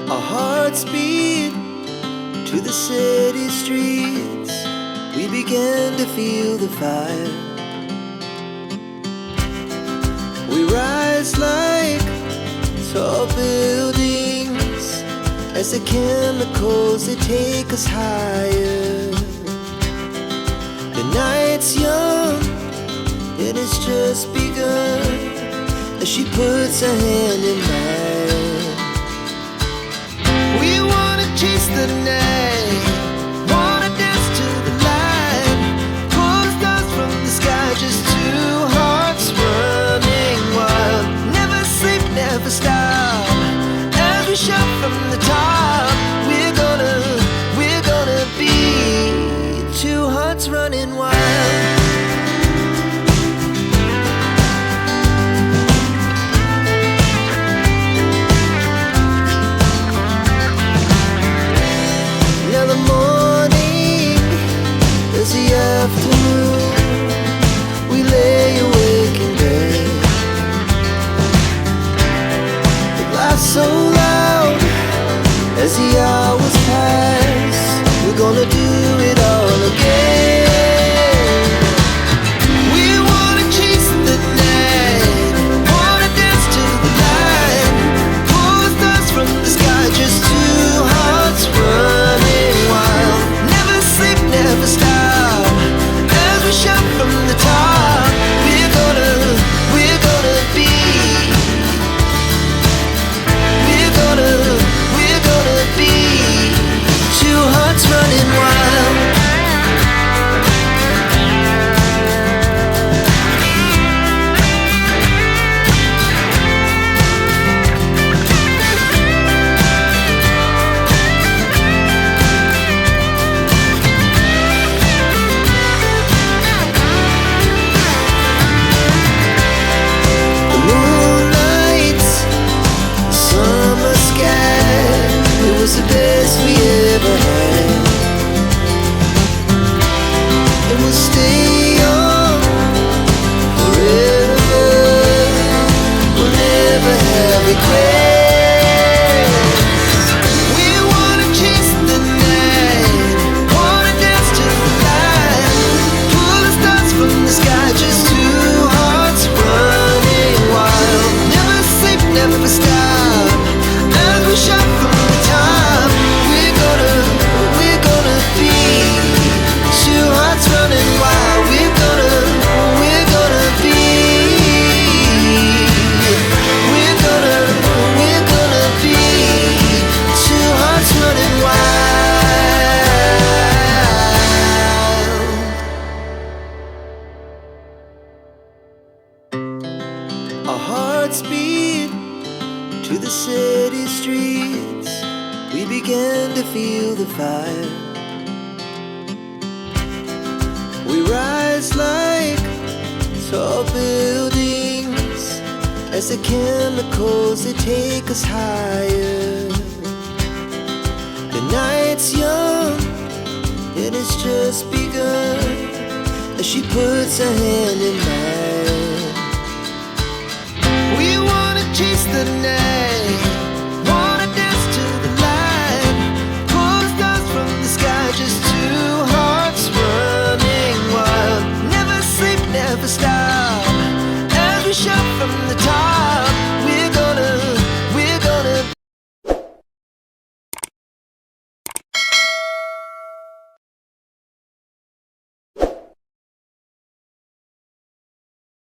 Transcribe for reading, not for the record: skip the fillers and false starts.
Our hearts beat to the city streets. We began to feel the fire. We rise like tall buildings as the chemicals, they take us higher. The night's young, it has just begun, as she puts her hand in mine. We wanna chase the night, wanna dance to the light, pull the stars from the sky, just two hearts running wild. Never sleep, never stop, as we shout from the top. We're gonna be two hearts running wild. Afternoon, we lay awake in bed. The laughs so loud as the hours pass. We're gonna do it all again. We wanna chase the night, wanna dance to the light, pull the stars from the sky, just two hearts running wild. Never sleep, never stop, we shout from the top. We're gonna be, we're gonna be two hearts running wild. The best we ever had, and we'll stay on forever. We'll never have regrets. We wanna chase the night, wanna dance to the light, pull the stars from the sky, just two hearts running wild. Never sleep, never stop, as we shout from the top. Running wild, we're gonna be, we're gonna be two hearts running wild. Our hearts beat to the city streets. We began to feel the fire. We rise like tall buildings as the chemicals, they take us higher. The night's young, it has just begun, as she puts her hand in mine. We wanna chase the night,